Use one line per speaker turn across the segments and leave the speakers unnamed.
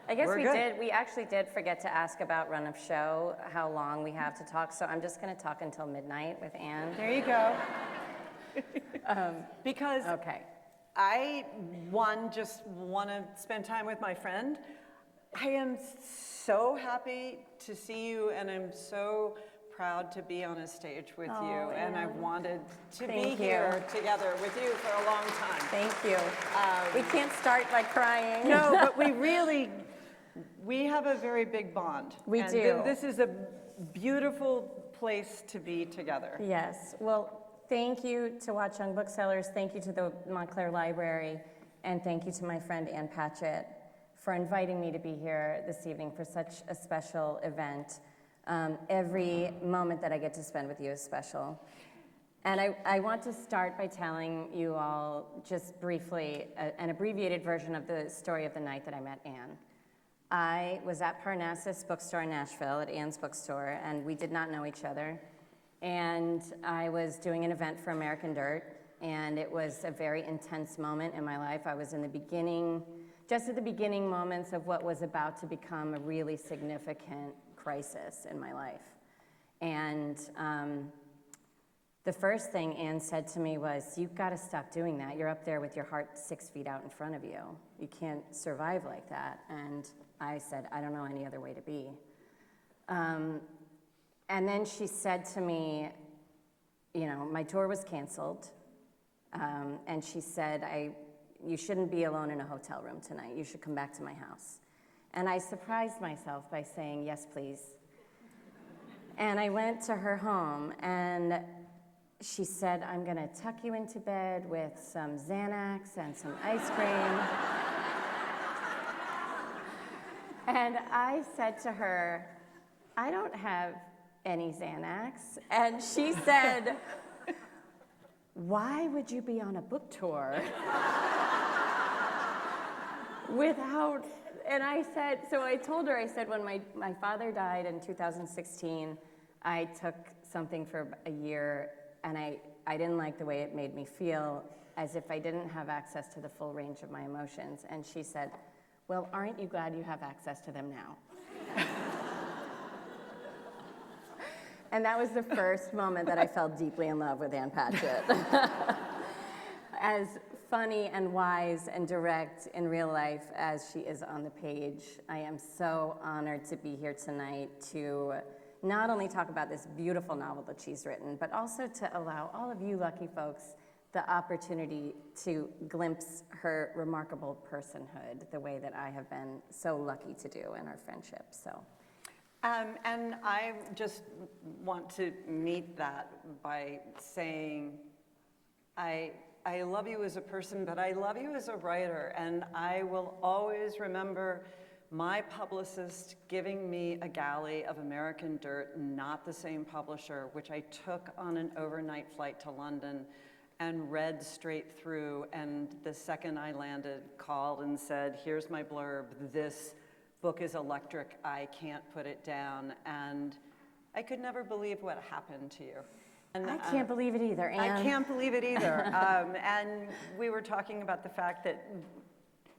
I guess
we're
we
good.
did. We actually did forget to ask about run of show, how long we have to talk. So I'm just going to talk until midnight with Anne.
There you go. Because
Okay.
I, just want to spend time with my friend. I am so happy to see you, and I'm so proud to be on a stage with you. And I've wanted to be here together with you for a long time.
Thank you. We can't start by crying.
No, but we have a very big bond.
We
and
do.
This is a beautiful place to be together.
Yes. Well, thank you to Watch Young Booksellers. Thank you to the Montclair Library. And thank you to my friend Ann Patchett for inviting me to be here this evening for such a special event. Every moment that I get to spend with you is special. And I want to start by telling you all just briefly an abbreviated version of the story of the night that I met Anne. I was at Parnassus Bookstore in Nashville, at Anne's bookstore, and we did not know each other. And I was doing an event for American Dirt, and it was a very intense moment in my life. I was in the beginning, just at the beginning moments of what was about to become a really significant crisis in my life. And the first thing Anne said to me was, "You've got to stop doing that. You're up there with your heart 6 feet out in front of you. You can't survive like that." And I said, "I don't know any other way to be." And then she said to me, you know, my tour was canceled, and she said, "You shouldn't be alone in a hotel room tonight. You should come back to my house." And I surprised myself by saying, "Yes, please." And I went to her home, and she said, "I'm going to tuck you into bed with some Xanax and some ice cream." And I said to her, "I don't have any Xanax." And she said, "Why would you be on a book tour without..." And I said, so I told her, I said, when my father died in 2016, I took something for a year, and I didn't like the way it made me feel, as if I didn't have access to the full range of my emotions. And she said, "Well, aren't you glad you have access to them now?" And that was the first moment that I fell deeply in love with Ann Patchett. As funny and wise and direct in real life as she is on the page, I am so honored to be here tonight to not only talk about this beautiful novel that she's written, but also to allow all of you lucky folks the opportunity to glimpse her remarkable personhood, the way that I have been so lucky to do in our friendship. So.
And I just want to meet that by saying, I love you as a person, but I love you as a writer, and I will always remember my publicist giving me a galley of American Dirt, not the same publisher, which I took on an overnight flight to London and read straight through, and the second I landed, called and said, "Here's my blurb, this book is electric, I can't put it down." And I could never believe what happened to you. And,
I can't believe it either, Anne.
I can't believe it either. And we were talking about the fact that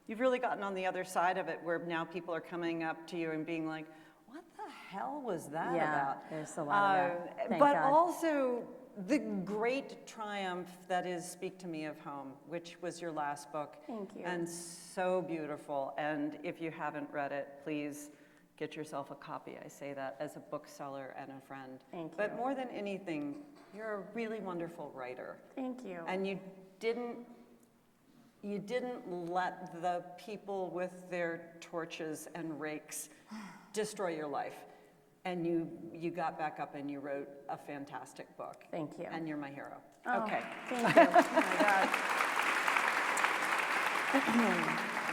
you've really gotten on the other side of it, where now people are coming up to you and being like, "What the hell was that about?"
Yeah, there's a lot of that. Thank
But
God.
also the great triumph that is Speak to Me of Home, which was your last book.
Thank you.
And so beautiful. And if you haven't read it, please get yourself a copy. I say that as a bookseller and a friend.
Thank you.
But more than anything, you're a really wonderful writer.
Thank you.
And you didn't let the people with their torches and rakes destroy your life. And you got back up and you wrote a fantastic book.
Thank you.
And you're my hero.
Oh,
Okay.
Thank you. Oh my God.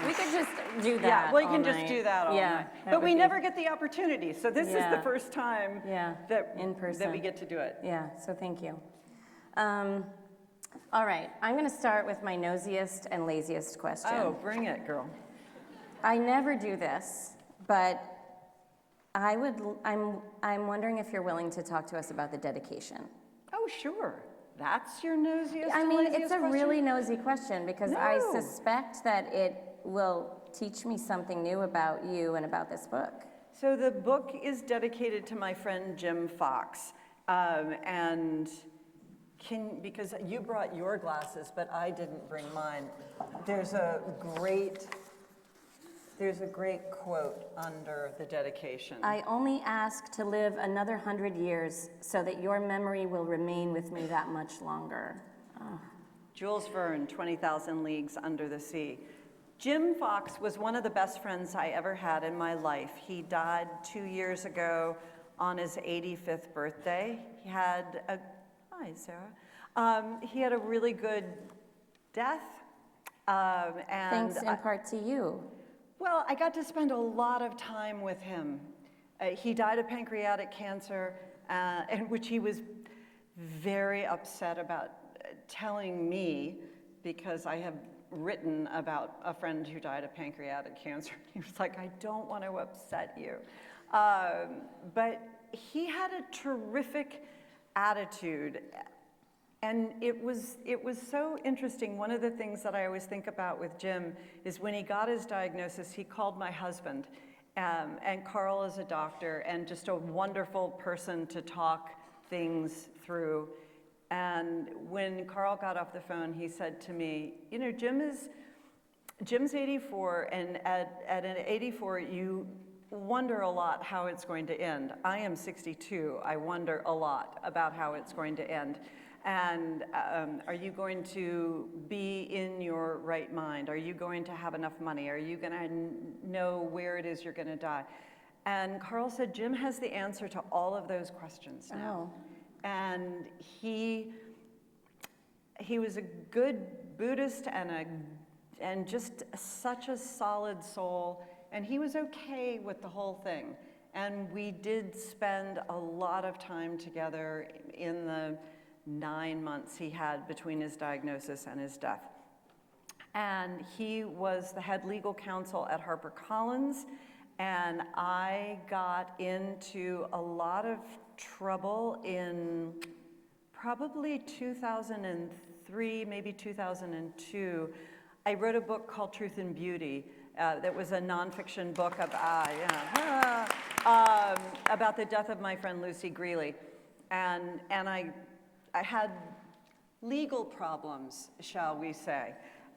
We could just do that.
Yeah, we
all
can just
night.
do that all
Yeah,
night.
that
But
would
we
be-
never get the opportunity. So this is
Yeah.
the first time
Yeah,
that,
in person.
that we get to do it.
Yeah, so thank you. All right, I'm going to start with my nosiest and laziest question.
Oh, bring it, girl.
I never do this, but I'm wondering if you're willing to talk to us about the dedication.
Oh, sure. That's your nosiest
I
and
mean,
laziest
it's a
question?
really nosy question because I
No.
suspect that it will teach me something new about you and about this book.
So the book is dedicated to my friend Jim Fox. And because you brought your glasses, but I didn't bring mine. There's a great quote under the dedication.
I only ask to live another 100 years so that your memory will remain with me that much longer. Oh.
Jules Verne, 20,000 Leagues Under the Sea. Jim Fox was one of the best friends I ever had in my life. He died 2 years ago on his 85th birthday. He had a, hi Sarah, he had a really good death. And
Thanks in part to you.
Well, I got to spend a lot of time with him. He died of pancreatic cancer, and which he was very upset about telling me, because I have written about a friend who died of pancreatic cancer. He was like, I don't want to upset you. But he had a terrific attitude. And it was so interesting. One of the things that I always think about with Jim is when he got his diagnosis, he called my husband. And Carl is a doctor and just a wonderful person to talk things through. And when Carl got off the phone, he said to me, you know, Jim's 84, and at an 84, you wonder a lot how it's going to end. I am 62. I wonder a lot about how it's going to end. And are you going to be in your right mind? Are you going to have enough money? Are you going to know where it is you're going to die? And Carl said, Jim has the answer to all of those questions now.
Oh.
And he was a good Buddhist and just such a solid soul. And he was okay with the whole thing. And we did spend a lot of time together in the 9 months he had between his diagnosis and his death. And he was the head legal counsel at HarperCollins, and I got into a lot of trouble in probably 2003, maybe 2002. I wrote a book called Truth and Beauty that was a nonfiction book about the death of my friend Lucy Greeley. And I had legal problems, shall we say,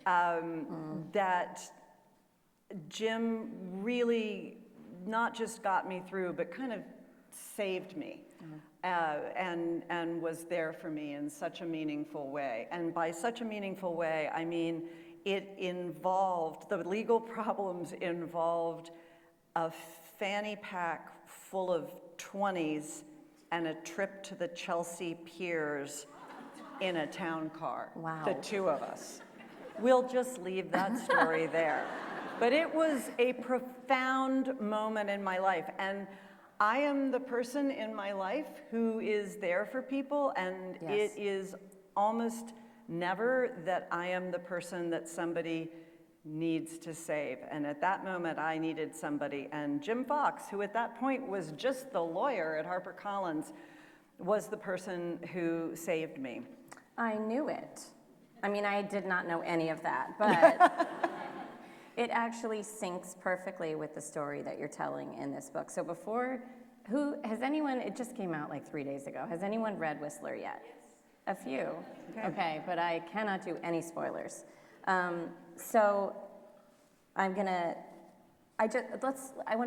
that Jim really not just got me through, but kind of saved me, and was there for me in such a meaningful way. And by such a meaningful way, I mean it involved, the legal problems involved a fanny pack full of 20s and a trip to the Chelsea piers in a town car.
Wow.
The two of us. We'll just leave that story there. But it was a profound moment in my life. And I am the person in my life who is there for people, and
Yes.
it is almost never that I am the person that somebody needs to save. And at that moment, I needed somebody. And Jim Fox, who at that point was just the lawyer at HarperCollins, was the person who saved me.
I knew it. I mean, I did not know any of that, but it actually syncs perfectly with the story that you're telling in this book. So has anyone, it just came out like 3 days ago, has anyone read Whistler yet? Yes. A few? Okay, but I cannot do any spoilers. So I want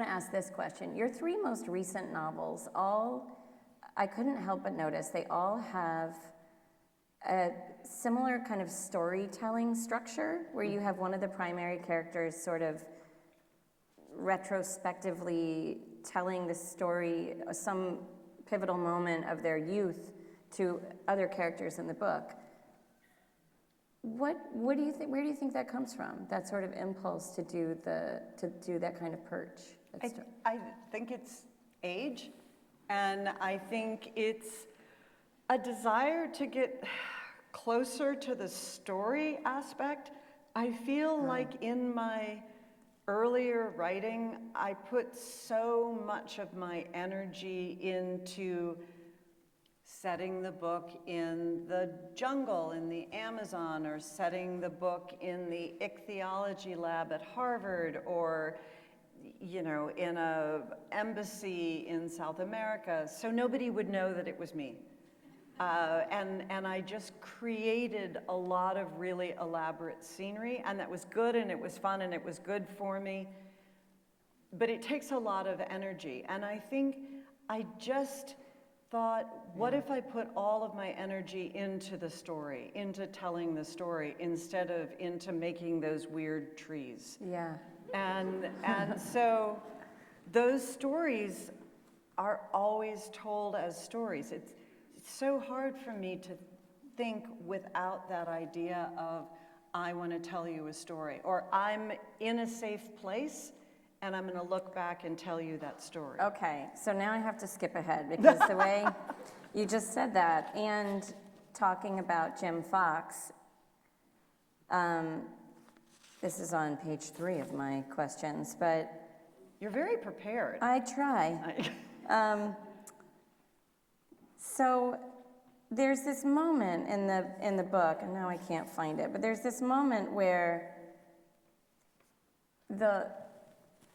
to ask this question. Your three most recent novels, I couldn't help but notice, they all have a similar kind of storytelling structure where you have one of the primary characters sort of retrospectively telling the story, some pivotal moment of their youth to other characters in the book. What do you think? Where do you think that comes from? That sort of impulse to do that kind of perch.
I think it's age, and I think it's a desire to get closer to the story aspect. I feel like in my earlier writing, I put so much of my energy into setting the book in the jungle in the Amazon, or setting the book in the ichthyology lab at Harvard, or in a embassy in South America, so nobody would know that it was me. And I just created a lot of really elaborate scenery, and that was good, and it was fun, and it was good for me. But it takes a lot of energy, and I think I just thought, what if I put all of my energy into the story, into telling the story, instead of into making those weird trees?
Yeah.
And so those stories are always told as stories. It's so hard for me to think without that idea of, I want to tell you a story, or I'm in a safe place and I'm going to look back and tell you that story.
Okay, so now I have to skip ahead because the way you just said that, and talking about Jim Fox, this is on page 3 of my questions, but
You're very prepared.
I try. So there's this moment in the book, and now I can't find it, but there's this moment where the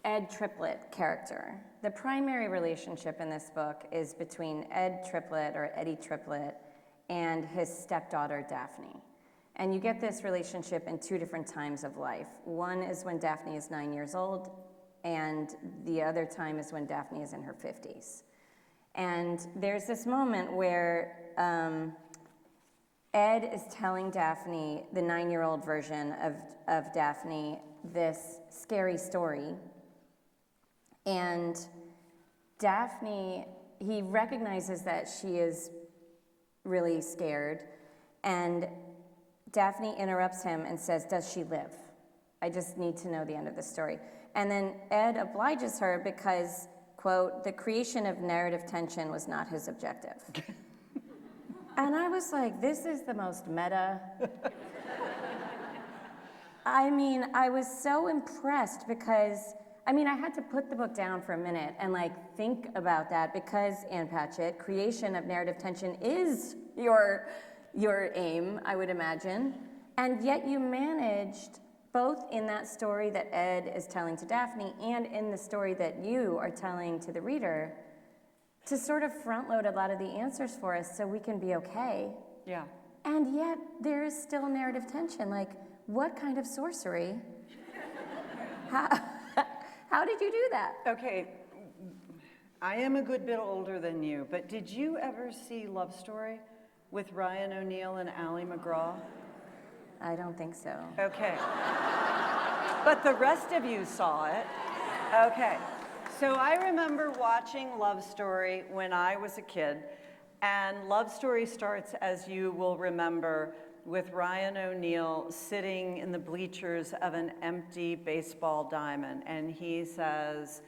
Ed Triplett character, the primary relationship in this book is between Ed Triplett, or Eddie Triplett, and his stepdaughter Daphne. And you get this relationship in 2 different times of life. One is when Daphne is 9 years old, and the other time is when Daphne is in her 50s. And there's this moment where Ed is telling Daphne, the 9-year-old version of Daphne, this scary story. And Daphne, he recognizes that she is really scared, and Daphne interrupts him and says, "Does she live? I just need to know the end of the story." And then Ed obliges her because, quote, "the creation of narrative tension was not his objective." And I was like, this is the most meta. I mean, I was so impressed because, I had to put the book down for a minute and think about that, because, Ann Patchett, creation of narrative tension is your aim, I would imagine. And yet you managed, both in that story that Ed is telling to Daphne and in the story that you are telling to the reader, to sort of front load a lot of the answers for us so we can be okay.
Yeah.
And yet there is still narrative tension. What kind of sorcery? How did you do that?
Okay, I am a good bit older than you, but did you ever see Love Story with Ryan O'Neal and Ally McGraw?
I don't think so.
Okay. But the rest of you saw it. Okay. So I remember watching Love Story when I was a kid, and Love Story starts, as you will remember, with Ryan O'Neal sitting in the bleachers of an empty baseball diamond, and he says,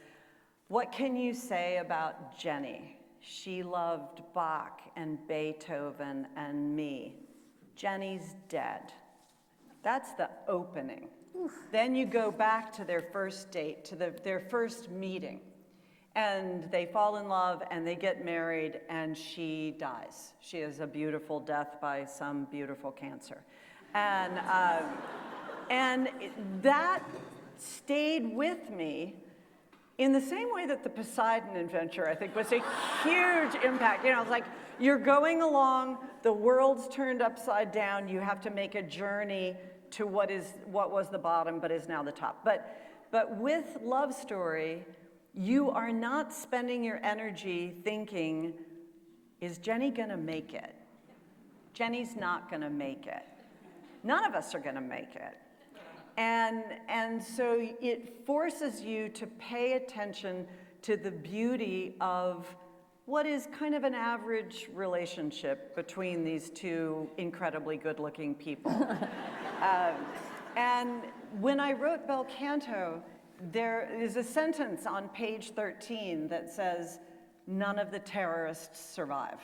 "What can you say about Jenny? She loved Bach and Beethoven and me. Jenny's dead." That's the opening. Oof. Then you go back to their first date, to their first meeting, and they fall in love and they get married, and she dies. She has a beautiful death by some beautiful cancer. And that stayed with me in the same way that the Poseidon Adventure, I think, was a huge impact. It's like you're going along, the world's turned upside down, you have to make a journey to what was the bottom but is now the top. But with Love Story, you are not spending your energy thinking, is Jenny gonna make it? Jenny's not gonna make it. None of us are gonna make it. And so it forces you to pay attention to the beauty of what is kind of an average relationship between these 2 incredibly good-looking people. And when I wrote Bel Canto, there is a sentence on page 13 that says, "None of the terrorists survive."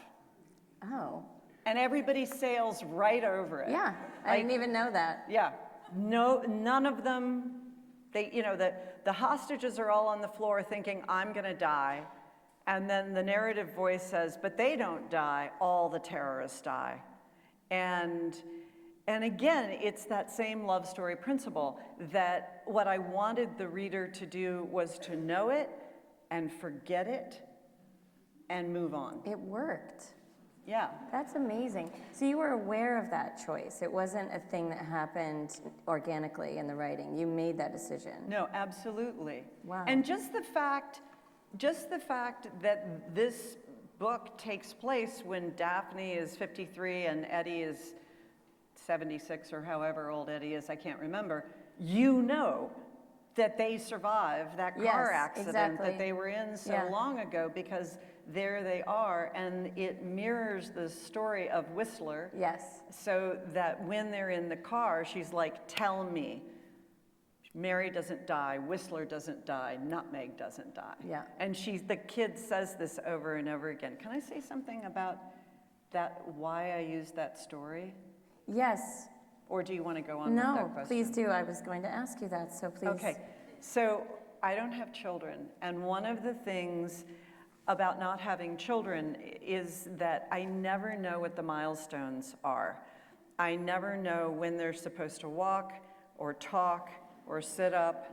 Oh.
And everybody sails right over it.
Yeah, I didn't even know that.
Yeah. No, none of them, the hostages are all on the floor thinking, "I'm gonna die." And then the narrative voice says, but they don't die, all the terrorists die. And again, it's that same love story principle that what I wanted the reader to do was to know it and forget it and move on.
It worked.
Yeah.
That's amazing. So you were aware of that choice. It wasn't a thing that happened organically in the writing. You made that decision.
No, absolutely.
Wow.
And just the fact that this book takes place when Daphne is 53 and Eddie is 76 or however old Eddie is, I can't remember, you know that they survived that car accident that they were in so long ago, because there they are, and it mirrors the story of Whistler.
Yes.
So that when they're in the car, she's like, tell me. Mary doesn't die, Whistler doesn't die, Nutmeg doesn't die.
Yeah.
And the kid says this over and over again. Can I say something about that, why I used that story?
Yes.
Or do you want to go on with that question?
No, please do. I was going to ask you that, so please.
Okay. So I don't have children, and one of the things about not having children is that I never know what the milestones are. I never know when they're supposed to walk or talk or sit up.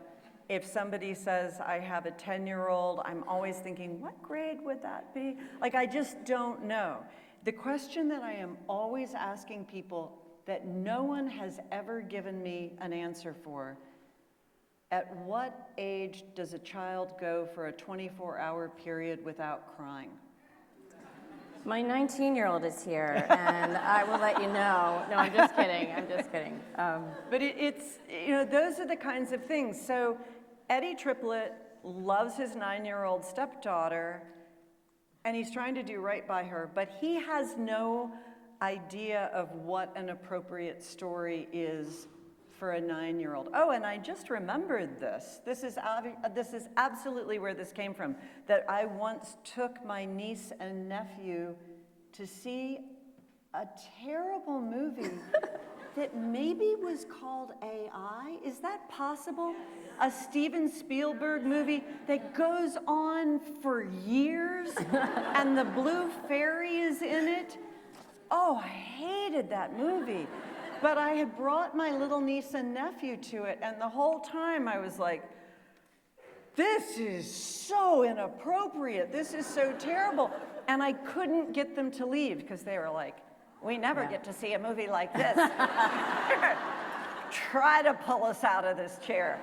If somebody says, I have a 10-year-old, I'm always thinking, what grade would that be? Like, I just don't know. The question that I am always asking people that no one has ever given me an answer for, at what age does a child go for a 24-hour period without crying?
My 19-year-old is here, and I will let you know. No, I'm just kidding. I'm just kidding.
But it's, those are the kinds of things. So Eddie Triplett loves his 9-year-old stepdaughter, and he's trying to do right by her, but he has no idea of what an appropriate story is for a 9-year-old. Oh, and I just remembered this. This is absolutely where this came from, that I once took my niece and nephew to see a terrible movie that maybe was called AI. Is that possible? A Steven Spielberg movie that goes on for years and the blue fairy is in it. Oh, I hated that movie. But I had brought my little niece and nephew to it, and the whole time I was like, this is so inappropriate. This is so terrible. And I couldn't get them to leave because they were like, we never get to see a movie like this. Try to pull us out of this chair.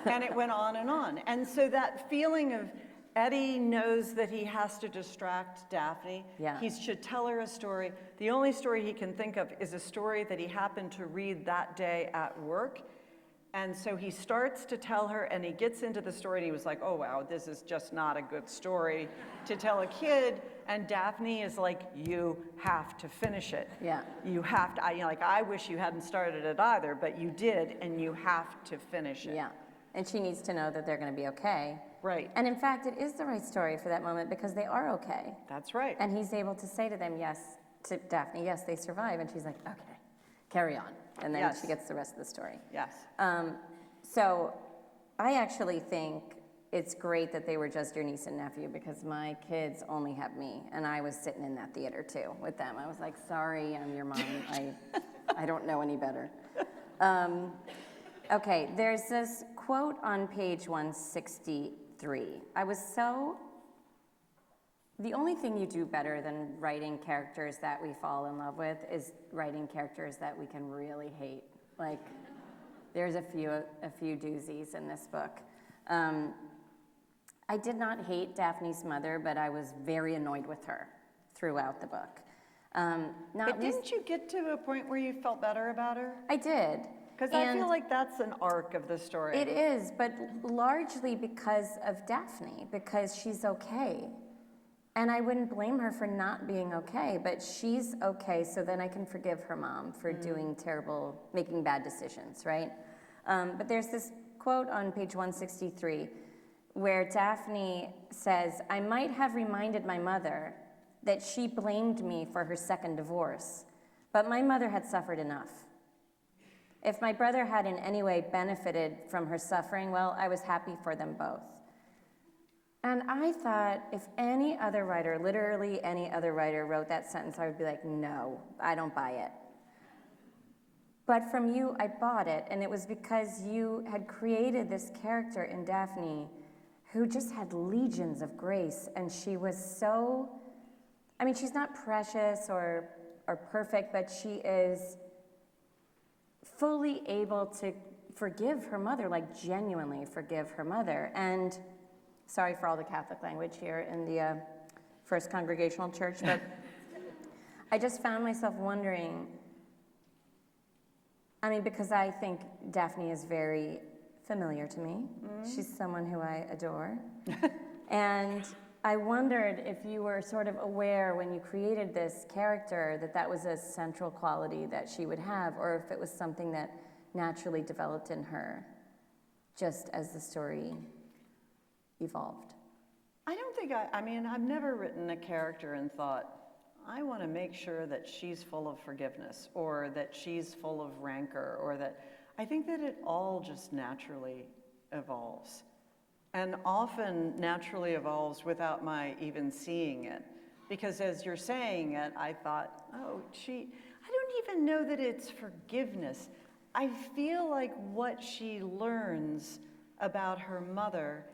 And it went on and on. And so that feeling of Eddie knows that he has to distract Daphne.
Yeah.
He should tell her a story. The only story he can think of is a story that he happened to read that day at work. And so he starts to tell her, and he gets into the story, and he was like, oh, wow, this is just not a good story to tell a kid. And Daphne is like, you have to finish it.
Yeah.
You have to, I wish you hadn't started it either, but you did, and you have to finish it.
Yeah. And she needs to know that they're going to be okay.
Right.
And in fact, it is the right story for that moment because they are okay.
That's right.
And he's able to say to them, yes, to Daphne, yes, they survive. And she's like, okay, carry on. And then she gets the rest of the story.
Yes.
So I actually think it's great that they were just your niece and nephew because my kids only have me. And I was sitting in that theater too with them. I was like, sorry, I'm your mom. I don't know any better. Okay, there's this quote on page 163. The only thing you do better than writing characters that we fall in love with is writing characters that we can really hate. Like, there's a few doozies in this book. I did not hate Daphne's mother, but I was very annoyed with her throughout the book.
But didn't you get to a point where you felt better about her?
I did.
Because I feel like that's an arc of the story.
It is, but largely because of Daphne, because she's okay. And I wouldn't blame her for not being okay, but she's okay, so then I can forgive her mom for making bad decisions, right? But there's this quote on page 163 where Daphne says, I might have reminded my mother that she blamed me for her second divorce, but my mother had suffered enough. If my brother had in any way benefited from her suffering, well, I was happy for them both. And I thought if any other writer, literally any other writer, wrote that sentence, I would be like, no, I don't buy it. But from you, I bought it, and it was because you had created this character in Daphne who just had legions of grace, and she was so, I mean, she's not precious or perfect, but she is fully able to forgive her mother, like genuinely forgive her mother. And sorry for all the Catholic language here in the First Congregational Church, but I just found myself wondering, I mean, because I think Daphne is very familiar to me. She's someone who I adore. And I wondered if you were sort of aware when you created this character that that was a central quality that she would have, or if it was something that naturally developed in her just as the story evolved.
I don't think I mean, I've never written a character and thought, I want to make sure that she's full of forgiveness or that she's full of rancor or that, I think that it all just naturally evolves. And often naturally evolves without my even seeing it. Because as you're saying it, I thought, oh, I don't even know that it's forgiveness. I feel like what she learns about her mother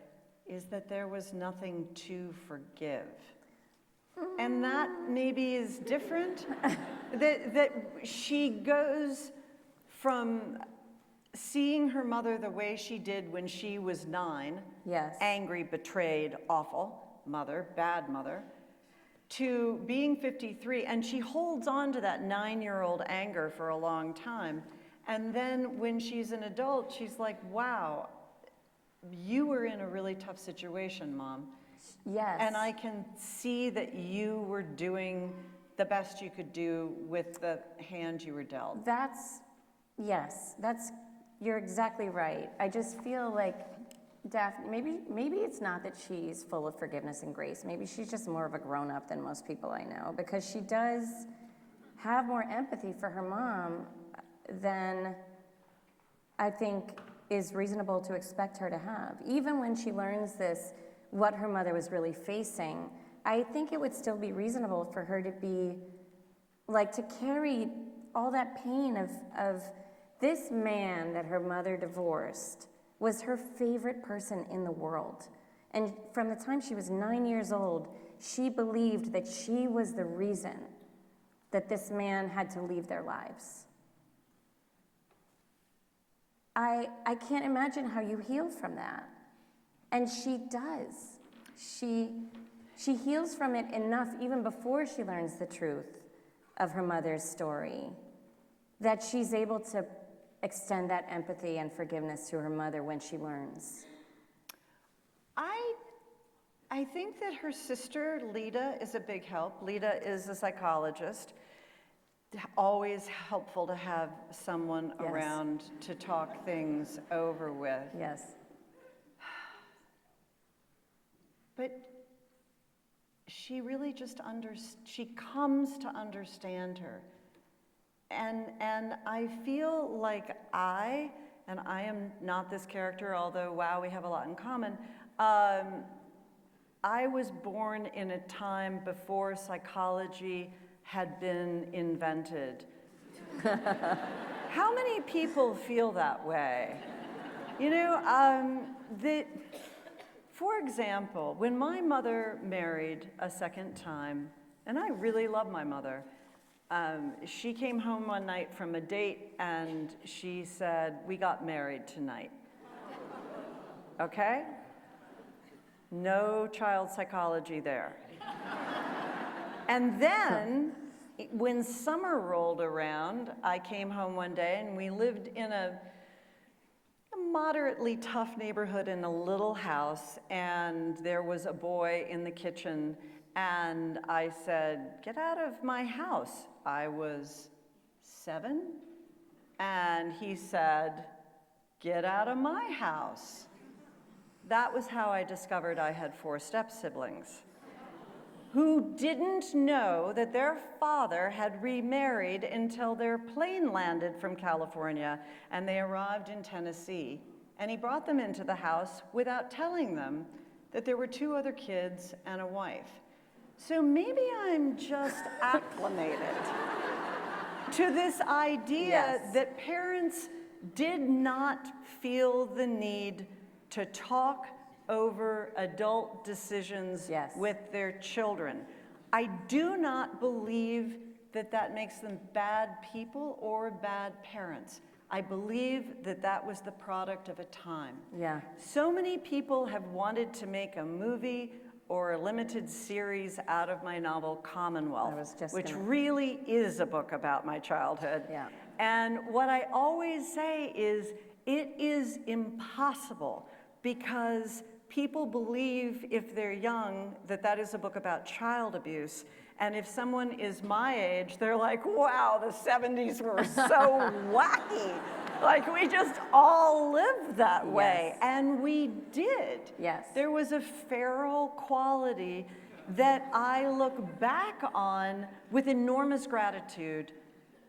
is that there was nothing to forgive. And that maybe is different. that she goes from seeing her mother the way she did when she was 9,
Yes.
angry, betrayed, awful mother, bad mother, to being 53, and she holds on to that 9-year-old anger for a long time. And then when she's an adult, she's like, wow, you were in a really tough situation, Mom.
Yes.
And I can see that you were doing the best you could do with the hand you were dealt.
You're exactly right. I just feel like Daphne, maybe it's not that she's full of forgiveness and grace. Maybe she's just more of a grown-up than most people I know, because she does have more empathy for her mom than I think is reasonable to expect her to have. Even when she learns this, what her mother was really facing, I think it would still be reasonable for her to be, like, to carry all that pain of this man that her mother divorced was her favorite person in the world. And from the time she was 9 years old, she believed that she was the reason that this man had to leave their lives. I can't imagine how you heal from that. And she does. She heals from it enough even before she learns the truth of her mother's story, that she's able to extend that empathy and forgiveness to her mother when she learns.
I think that her sister, Lita, is a big help. Lita is a psychologist. Always helpful to have someone
Yes.
around to talk things over with.
Yes.
But she really just she comes to understand her. And I feel like I am not this character, although, wow, we have a lot in common. I was born in a time before psychology had been invented. How many people feel that way? You know, for example, when my mother married a second time, and I really love my mother, she came home one night from a date and she said, "We got married tonight." Okay? No child psychology there. And then, when summer rolled around, I came home one day and we lived in a moderately tough neighborhood in a little house, and there was a boy in the kitchen, and I said, "Get out of my house." I was 7, and he said, "Get out of my house." That was how I discovered I had 4 step-siblings who didn't know that their father had remarried until their plane landed from California and they arrived in Tennessee. And he brought them into the house without telling them that there were 2 other kids and a wife. So maybe I'm just acclimated to this idea that parents did not feel the need to talk over adult decisions with their children. I do not believe that that makes them bad people or bad parents. I believe that that was the product of a time.
Yeah.
So many people have wanted to make a movie or a limited series out of my novel Commonwealth, which really is a book about my childhood.
Yeah.
And what I always say is, it is impossible, because people believe, if they're young, that that is a book about child abuse. And if someone is my age, they're like, wow, the 70s were so wacky. Like, we just all lived that way. And we did.
Yes.
There was a feral quality that I look back on with enormous gratitude,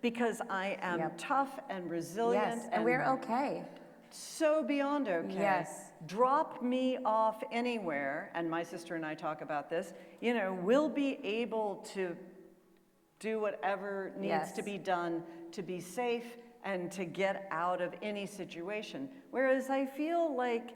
because I am tough and resilient.
Yes, and we're okay.
So beyond okay.
Yes.
Drop me off anywhere, and my sister and I talk about this, you know, we'll be able to do whatever needs to be done to be safe and to get out of any situation. Whereas I feel like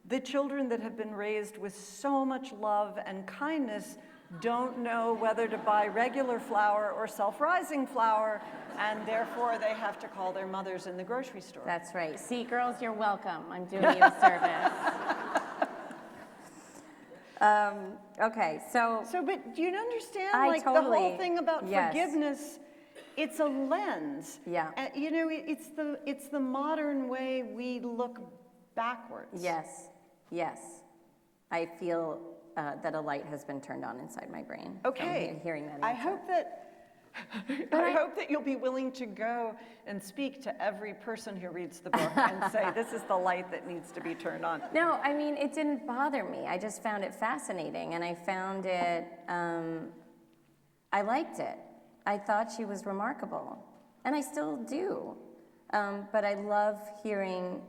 the children that have been raised with so much love and kindness don't know whether to buy regular flour or self-rising flour, and therefore they have to call their mothers in the grocery store.
That's right. See, girls, you're welcome. I'm doing you a service. Okay, so
but do you understand?
I
like
totally,
the whole thing about forgiveness, it's a lens.
Yeah.
You know, it's the modern way we look backwards.
Yes, yes. I feel that a light has been turned on inside my brain.
Okay.
From hearing that.
I hope that you'll be willing to go and speak to every person who reads the book and say, this is the light that needs to be turned on.
No, I mean, it didn't bother me. I just found it fascinating, and I found it, I liked it. I thought she was remarkable, and I still do. But I love hearing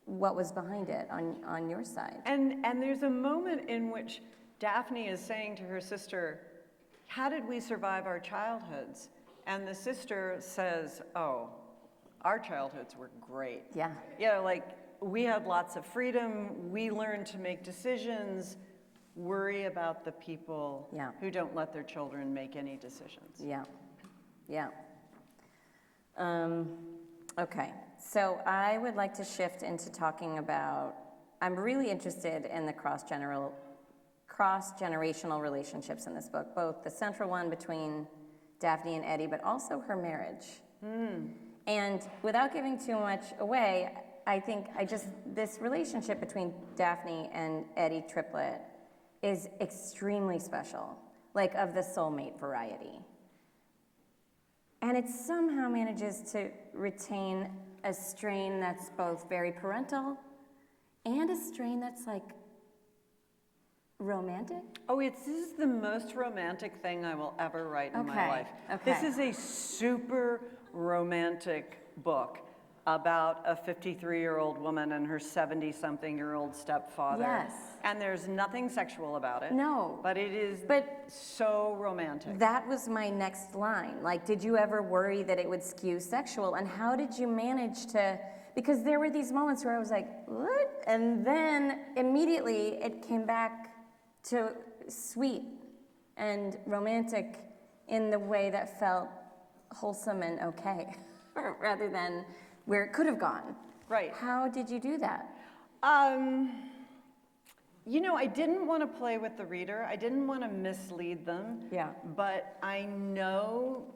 what was behind it on your side.
And there's a moment in which Daphne is saying to her sister, how did we survive our childhoods? And the sister says, oh, our childhoods were great.
Yeah.
You know, like, we had lots of freedom, we learned to make decisions, worry about the people who don't let their children make any decisions.
Yeah, yeah. Okay, so I would like to shift into talking about, I'm really interested in the cross-generational relationships in this book, both the central one between Daphne and Eddie, but also her marriage. And without giving too much away, I think this relationship between Daphne and Eddie triplet is extremely special, like of the soulmate variety. And it somehow manages to retain a strain that's both very parental and a strain that's like romantic.
Oh, this is the most romantic thing I will ever write in my life.
Okay.
This is a super romantic book about a 53-year-old woman and her 70-something-year-old stepfather.
Yes.
And there's nothing sexual about it.
No.
But it is so romantic.
That was my next line. Like, did you ever worry that it would skew sexual? And how did you manage to, because there were these moments where I was like, what? And then immediately it came back to sweet and romantic in the way that felt wholesome and okay, rather than where it could have gone.
Right.
How did you do that?
You know, I didn't want to play with the reader. I didn't want to mislead them.
Yeah.
But I know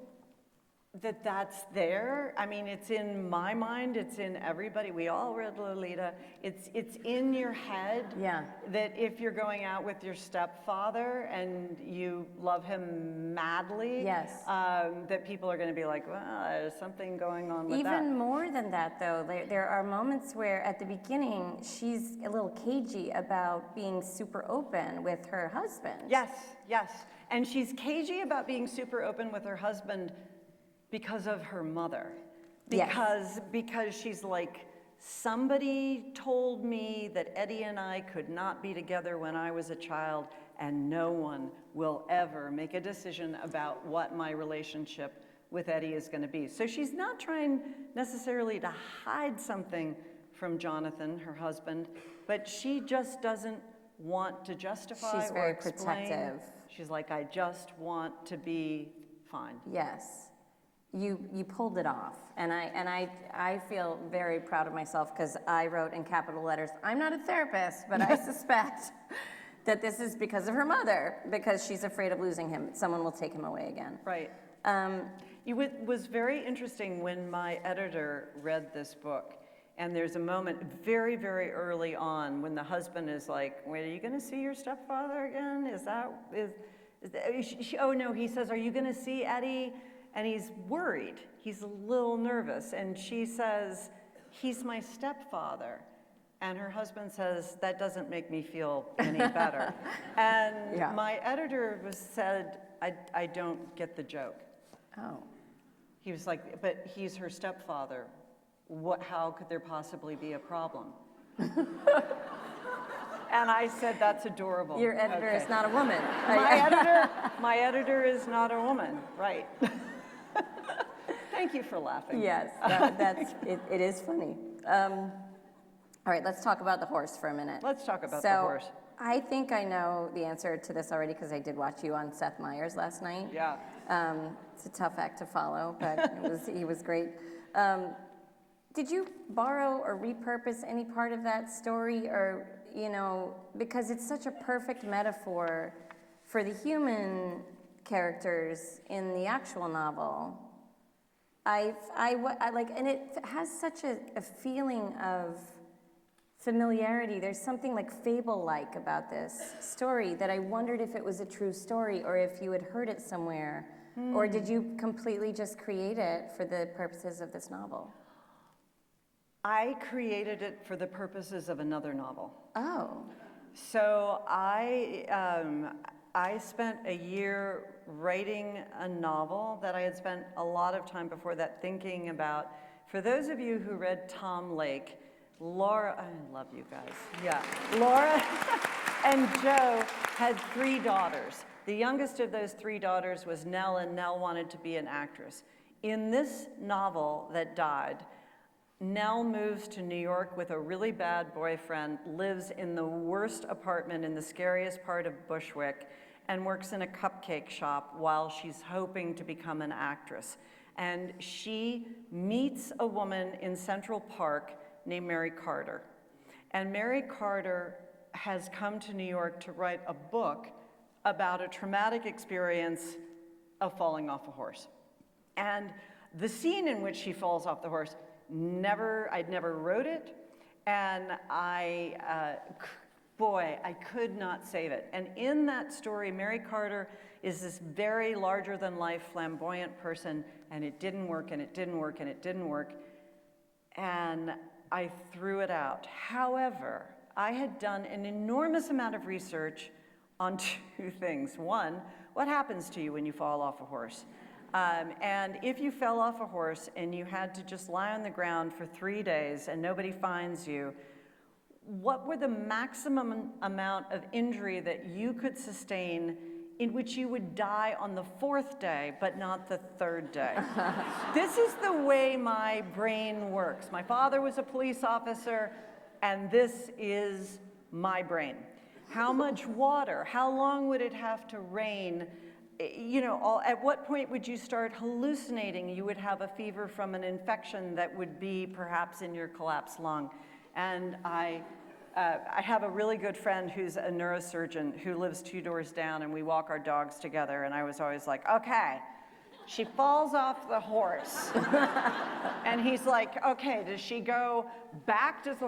that that's there. I mean, it's in my mind. It's in everybody. We all read Lolita. It's in your head.
Yeah.
That if you're going out with your stepfather and you love him madly,
Yes.
that people are going to be like, well, there's something going on with that.
Even more than that, though, there are moments where at the beginning she's a little cagey about being super open with her husband.
Yes, yes. And she's cagey about being super open with her husband because of her mother. Because she's like somebody told me that Eddie and I could not be together when I was a child, and no one will ever make a decision about what my relationship with Eddie is going to be. So she's not trying necessarily to hide something from Jonathan, her husband, but she just doesn't want to justify
She's
or
very
explain.
protective.
She's like, I just want to be fine.
Yes. You pulled it off, and I feel very proud of myself because I wrote in capital letters, I'm not a therapist, but I suspect that this is because of her mother, because she's afraid of losing him. Someone will take him away again.
Right. It was very interesting when my editor read this book, and there's a moment very, very early on when the husband is like, wait, are you going to see your stepfather again? Oh no, he says, are you going to see Eddie? And he's worried. He's a little nervous. And she says, he's my stepfather. And her husband says, that doesn't make me feel any better. And
Yeah.
my editor said, I don't get the joke.
Oh.
He was like, but he's her stepfather. How could there possibly be a problem? And I said, that's adorable.
Your editor is not a woman.
My editor is not a woman, right. Thank you for laughing.
Yes, it is funny. All right, let's talk about the horse for a minute.
Let's talk about the horse.
I think I know the answer to this already because I did watch you on Seth Meyers last night.
Yeah.
It's a tough act to follow, but he was great. Did you borrow or repurpose any part of that story, or because it's such a perfect metaphor for the human characters in the actual novel? I like, and it has such a feeling of familiarity. There's something like fable-like about this story that I wondered if it was a true story or if you had heard it somewhere, or did you completely just create it for the purposes of this novel?
I created it for the purposes of another novel.
Oh.
So I spent a year writing a novel that I had spent a lot of time before that thinking about. For those of you who read Tom Lake, Laura, I love you guys. Yeah. Laura and Joe had 3 daughters. The youngest of those 3 daughters was Nell, and Nell wanted to be an actress. In this novel that died, Nell moves to New York with a really bad boyfriend, lives in the worst apartment in the scariest part of Bushwick, and works in a cupcake shop while she's hoping to become an actress. And she meets a woman in Central Park named Mary Carter. And Mary Carter has come to New York to write a book about a traumatic experience of falling off a horse. And the scene in which she falls off the horse, I'd never wrote it, and I could not save it. And in that story, Mary Carter is this very larger-than-life, flamboyant person, and it didn't work, and it didn't work, and it didn't work, and I threw it out. However, I had done an enormous amount of research on 2 things. One, what happens to you when you fall off a horse? And if you fell off a horse and you had to just lie on the ground for 3 days and nobody finds you, what were the maximum amount of injury that you could sustain in which you would die on the 4th day, but not the 3rd day? This is the way my brain works. My father was a police officer, and this is my brain. How much water? How long would it have to rain? At what point would you start hallucinating? You would have a fever from an infection that would be perhaps in your collapsed lung. And I have a really good friend who's a neurosurgeon who lives 2 doors down, and we walk our dogs together, and I was always like, okay, she falls off the horse. And he's like, okay, does she go back? Does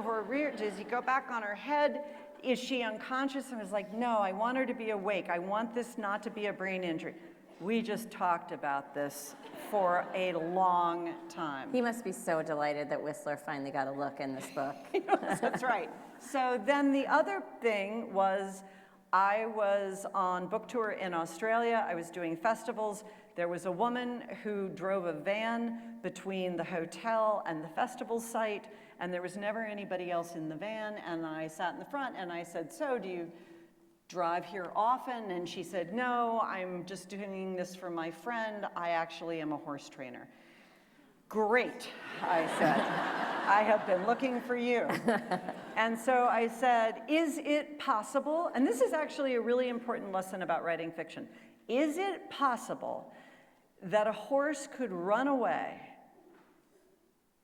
he go back on her head? Is she unconscious? And I was like, no, I want her to be awake. I want this not to be a brain injury. We just talked about this for a long time.
He must be so delighted that Whistler finally got a look in this book.
Yes, that's right. So then the other thing was I was on book tour in Australia. I was doing festivals. There was a woman who drove a van between the hotel and the festival site, and there was never anybody else in the van, and I sat in the front, and I said, so do you drive here often? And she said, no, I'm just doing this for my friend. I actually am a horse trainer. Great, I said. I have been looking for you. And so I said, is it possible, and this is actually a really important lesson about writing fiction, is it possible that a horse could run away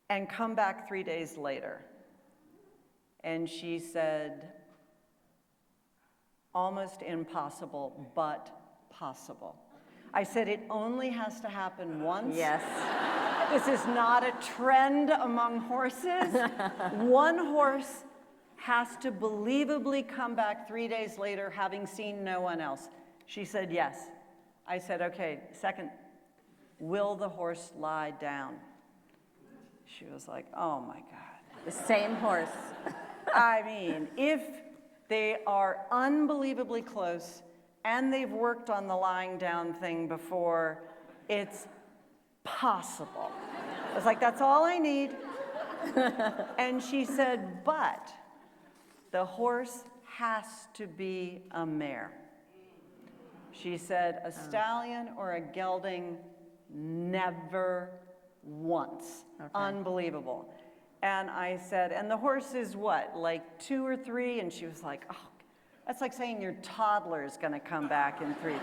and come back 3 days later? And she said, almost impossible, but possible. I said, it only has to happen once.
Yes.
This is not a trend among horses. One horse has to believably come back 3 days later having seen no one else. She said, yes. I said, okay, second, will the horse lie down? She was like, oh my God.
The same horse.
I mean, if they are unbelievably close and they've worked on the lying down thing before, it's possible. I was like, that's all I need. And she said, but the horse has to be a mare. She said, a stallion or a gelding, never once.
Okay.
Unbelievable. And I said, and the horse is what, like 2 or 3? And she was like, oh, that's like saying your toddler is going to come back in 3.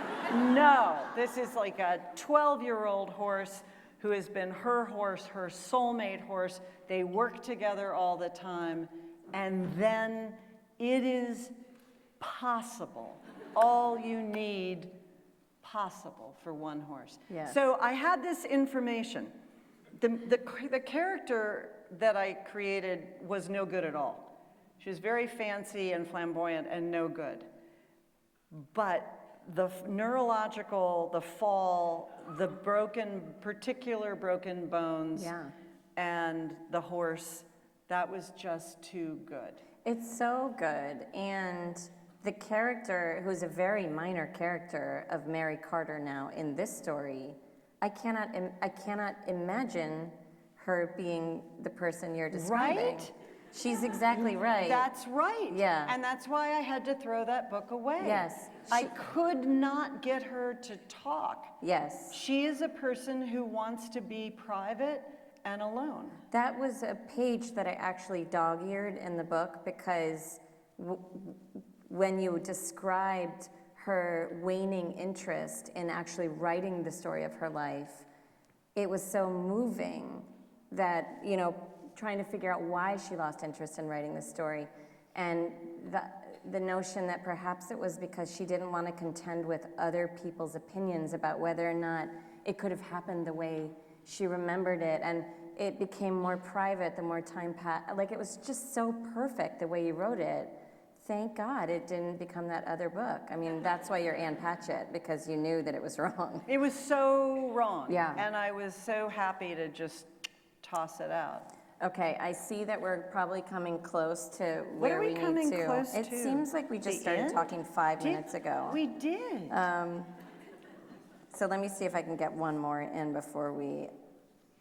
No, this is like a 12-year-old horse who has been her horse, her soulmate horse. They work together all the time. And then it is possible. All you need possible for one horse.
Yes.
So I had this information. The character that I created was no good at all. She was very fancy and flamboyant and no good. But the neurological, the fall, the particular broken bones,
Yeah.
and the horse, that was just too good.
It's so good. And the character, who's a very minor character of Mary Carter now in this story, I cannot imagine her being the person you're describing.
Right?
She's exactly right.
That's right.
Yeah.
And that's why I had to throw that book away.
Yes.
I could not get her to talk.
Yes.
She is a person who wants to be private and alone.
That was a page that I actually dog-eared in the book because when you described her waning interest in actually writing the story of her life, it was so moving that, you know, trying to figure out why she lost interest in writing the story. And the notion that perhaps it was because she didn't want to contend with other people's opinions about whether or not it could have happened the way she remembered it. And it became more private the more time passed. Like, it was just so perfect the way you wrote it. Thank God it didn't become that other book. I mean, that's why you're Ann Patchett, because you knew that it was wrong.
It was so wrong.
Yeah.
And I was so happy to just toss it out.
Okay, I see that we're probably coming close to
What
where
are we
we need
coming
to.
close
It
to?
seems like we just
The
started
end?
talking 5 minutes ago.
We did.
So let me see if I can get one more in before we,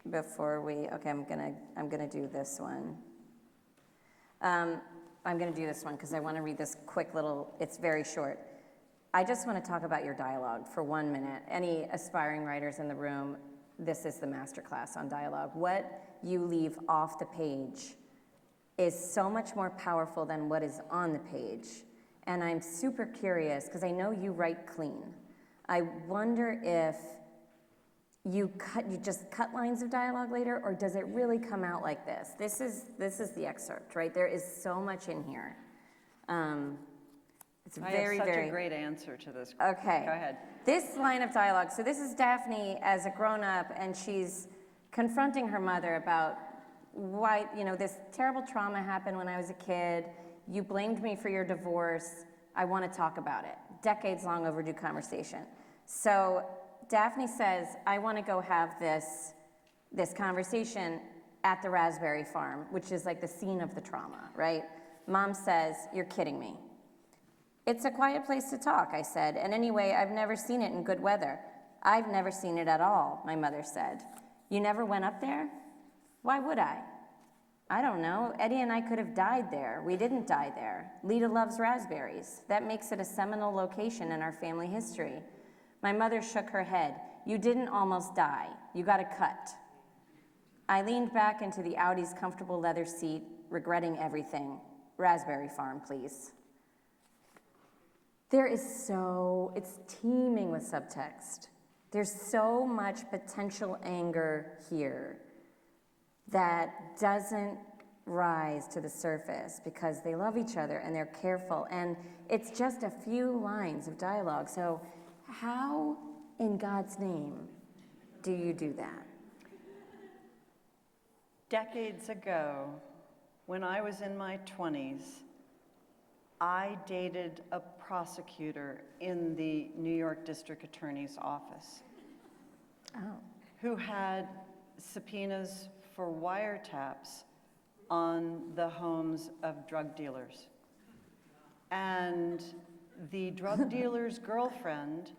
okay, I'm gonna do this one. I'm gonna do this one because I want to read this quick little, it's very short. I just want to talk about your dialogue for 1 minute. Any aspiring writers in the room, this is the masterclass on dialogue. What you leave off the page is so much more powerful than what is on the page. And I'm super curious, because I know you write clean. I wonder if you just cut lines of dialogue later, or does it really come out like this? This is the excerpt, right? There is so much in here. It's very,
I have such
very
a great answer to this.
Okay.
Go ahead.
This line of dialogue, so this is Daphne as a grown-up, and she's confronting her mother about why, you know, this terrible trauma happened when I was a kid. You blamed me for your divorce. I want to talk about it. Decades-long overdue conversation. So Daphne says, I want to go have this conversation at the raspberry farm, which is like the scene of the trauma, right? Mom says, you're kidding me. It's a quiet place to talk, I said, and anyway, I've never seen it in good weather. I've never seen it at all, my mother said. You never went up there? Why would I? I don't know. Eddie and I could have died there. We didn't die there. Lita loves raspberries. That makes it a seminal location in our family history. My mother shook her head. You didn't almost die. You got a cut. I leaned back into the Audi's comfortable leather seat, regretting everything. Raspberry farm, please. It's teeming with subtext. There's so much potential anger here that doesn't rise to the surface because they love each other and they're careful. And it's just a few lines of dialogue. So how, in God's name, do you do that?
Decades ago, when I was in my 20s, I dated a prosecutor in the New York District Attorney's office who had subpoenas for wiretaps on the homes of drug dealers. And the drug dealer's girlfriend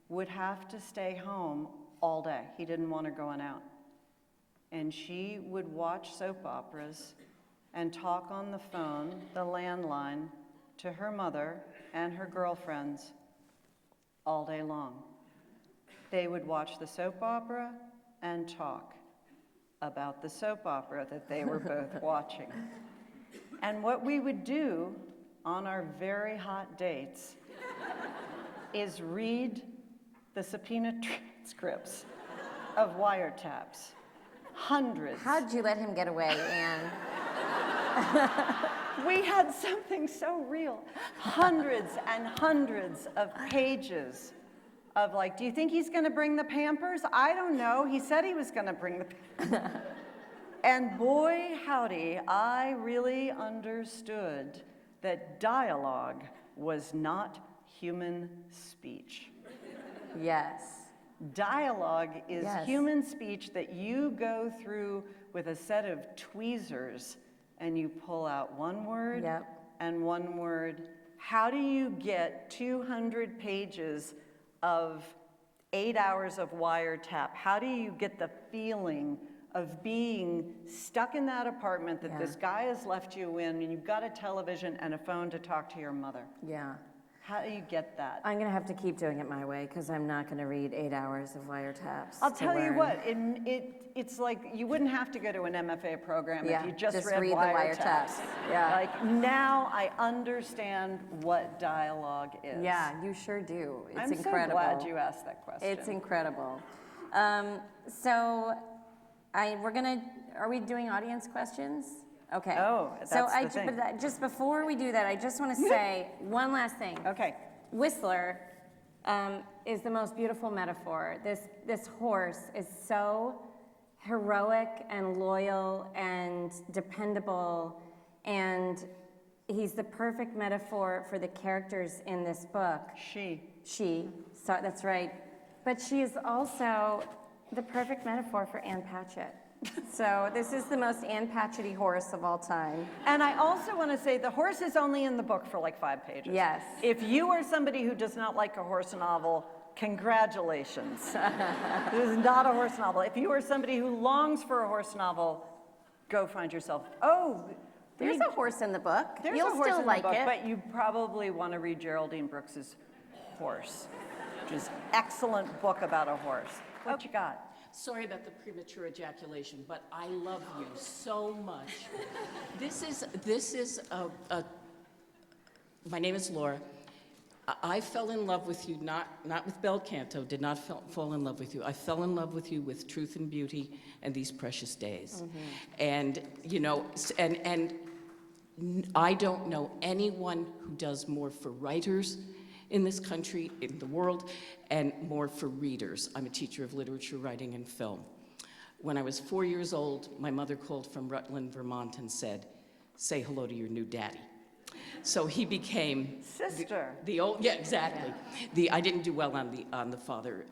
would have to stay home all day. He didn't want her going out. And she would watch soap operas and talk on the phone, the landline, to her mother and her girlfriends all day long. They would watch the soap opera and talk about the soap opera that they were both watching. And what we would do on our very hot dates is read the subpoena transcripts of wiretaps. Hundreds.
How'd you let him get away, Anne?
We had something so real. Hundreds and hundreds of pages of like, do you think he's gonna bring the Pampers? I don't know. He said he was gonna bring the Pampers. And boy, howdy, I really understood that dialogue was not human speech.
Yes.
Dialogue is
Yes.
human speech that you go through with a set of tweezers and you pull out one word and one word. How do you get 200 pages of 8 hours of wiretap? How do you get the feeling of being stuck in that apartment that this guy has left you in and you've got a television and a phone to talk to your mother?
Yeah.
How do you get that?
I'm gonna have to keep doing it my way because I'm not gonna read 8 hours of wiretaps.
I'll tell you what, it's like you wouldn't have to go to an MFA program if you just read
the wiretaps. Yeah.
Like now I understand what dialogue is.
Yeah, you sure do. It's
I'm
incredible.
so glad you asked that question.
It's incredible. Are we doing audience questions? Okay.
Oh, that's the thing.
But just before we do that, I just want to say one last thing.
Okay.
Whistler is the most beautiful metaphor. This horse is so heroic and loyal and dependable, and he's the perfect metaphor for the characters in this book. She, so that's right. But she is also the perfect metaphor for Ann Patchett. So this is the most Ann Patchett-y horse of all time.
And I also want to say the horse is only in the book for like 5 pages.
Yes.
If you are somebody who does not like a horse novel, congratulations. This is not a horse novel. If you are somebody who longs for a horse novel, go find yourself.
There's a horse in the book.
There's
You'll
a horse
still
in
like
the book,
it.
but you probably want to read Geraldine Brooks's Horse, which is an excellent book about a horse. What you got?
Sorry about the premature ejaculation, but I love you so much. This is my name is Laura. I fell in love with you, not with Bel Canto, did not fall in love with you. I fell in love with you with Truth and Beauty and These Precious Days. Mm-hmm. And, you know, and I don't know anyone who does more for writers in this country, in the world, and more for readers. I'm a teacher of literature, writing, and film. When I was 4 years old, my mother called from Rutland, Vermont, and said, "Say hello to your new daddy." So he became
Sister.
The old, yeah, exactly. I didn't do well on the father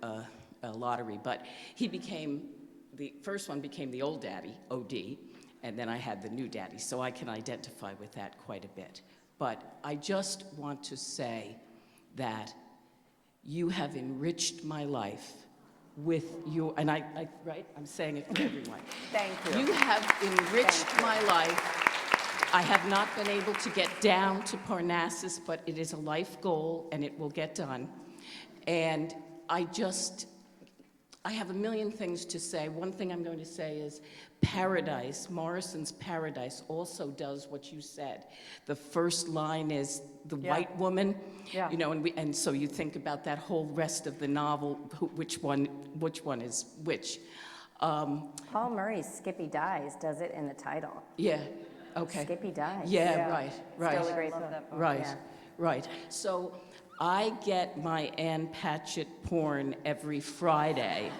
lottery, but he became the first one became the old daddy, OD, and then I had the new daddy. So I can identify with that quite a bit. But I just want to say that you have enriched my life with your, and right, I'm saying it for everyone.
Thank you.
You have enriched my life. I have not been able to get down to Parnassus, but it is a life goal, and it will get done. And I have a million things to say. One thing I'm going to say is Paradise, Morrison's Paradise, also does what you said. The first line is the white woman,
Yeah.
you know, and so you think about that whole rest of the novel, which one is which.
Paul Murray's Skippy Dies does it in the title.
Yeah, okay.
Skippy Dies.
Yeah, right.
Still a great book.
Right,
Yeah.
right. So I get my Ann Patchett porn every Friday.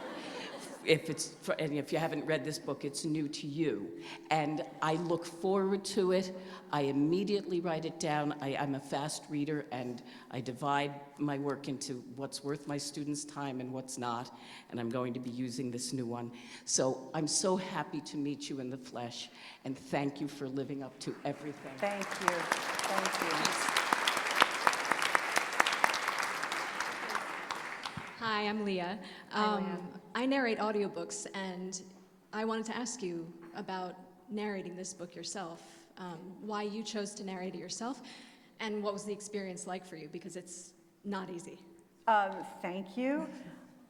And if you haven't read this book, it's new to you. And I look forward to it. I immediately write it down. I'm a fast reader, and I divide my work into what's worth my students' time and what's not. And I'm going to be using this new one. So I'm so happy to meet you in the flesh, and thank you for living up to everything.
Thank you. Thank you.
Hi, I'm Leah. I narrate audiobooks, and I wanted to ask you about narrating this book yourself, why you chose to narrate it yourself, and what was the experience like for you, because it's not easy.
Thank you.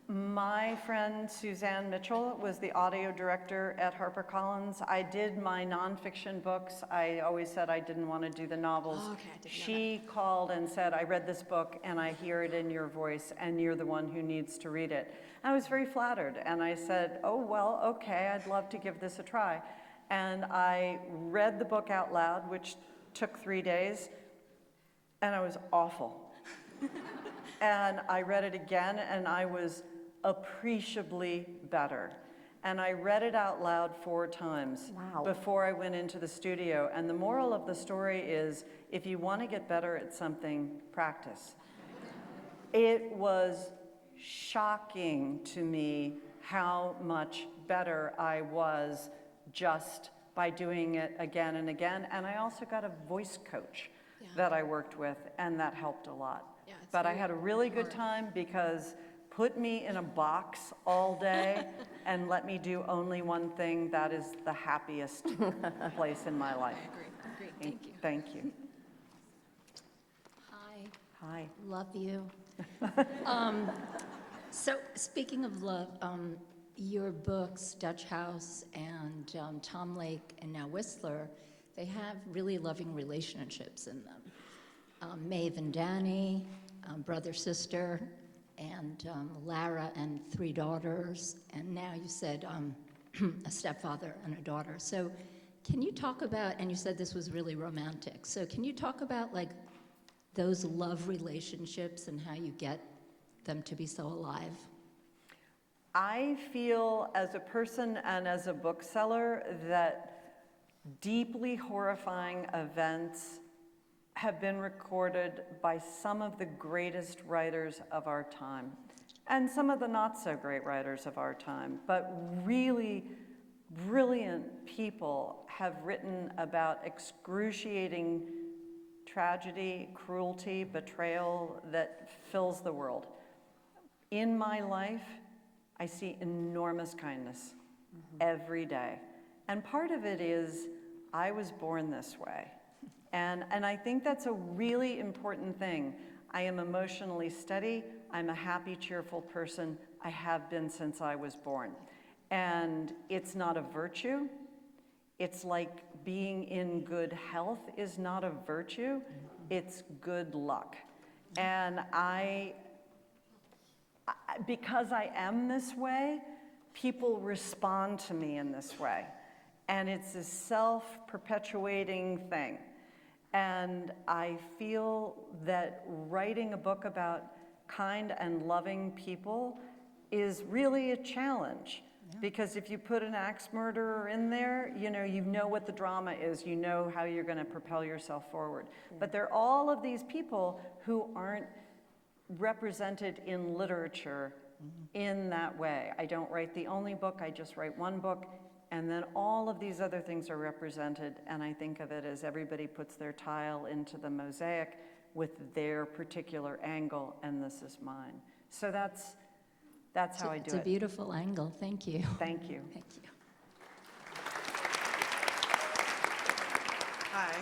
My friend Suzanne Mitchell was the audio director at HarperCollins. I did my nonfiction books. I always said I didn't want to do the novels.
Oh, okay, I didn't know
She called and said, I read this book and I hear it in your voice and you're the one who needs to read it. I was very flattered and I said, oh, well, okay, I'd love to give this a try. And I read the book out loud, which took 3 days, and I was awful. And I read it again and I was appreciably better. And I read it out loud 4 times before I went into the studio. And the moral of the story is, if you want to get better at something, practice. It was shocking to me how much better I was just by doing it again and again. And I also got a voice coach that I worked with, and that helped a lot.
Yeah, it's
But I
very
had a really good
hard.
time because put me in a box all day and let me do only one thing, that is the happiest place in my life.
I agree. Thank you.
Thank you.
Hi,
Hi.
love you. So speaking of love, your books, Dutch House and Tom Lake and now Whistler, they have really loving relationships in them. Maeve and Danny, brother, sister, and Lara and 3 daughters, and now you said a stepfather and a daughter. So can you talk about, and you said this was really romantic, so can you talk about like those love relationships and how you get them to be so alive?
I feel as a person and as a bookseller that deeply horrifying events have been recorded by some of the greatest writers of our time and some of the not so great writers of our time. But really brilliant people have written about excruciating tragedy, cruelty, betrayal that fills the world. In my life, I see enormous kindness every day. And part of it is I was born this way. And I think that's a really important thing. I am emotionally steady. I'm a happy, cheerful person. I have been since I was born. And it's not a virtue. It's like being in good health is not a virtue. It's good luck. And because I am this way, people respond to me in this way. And it's a self-perpetuating thing. And I feel that writing a book about kind and loving people is really a challenge. Because if you put an axe murderer in there, you know what the drama is, you know how you're going to propel yourself forward. But there are all of these people who aren't represented in literature in that way. I don't write the only book, I just write one book, and then all of these other things are represented, and I think of it as everybody puts their tile into the mosaic with their particular angle, and this is mine. So That's how I do
It's a
it.
beautiful angle. Thank you.
Thank you.
Thank you.
Hi,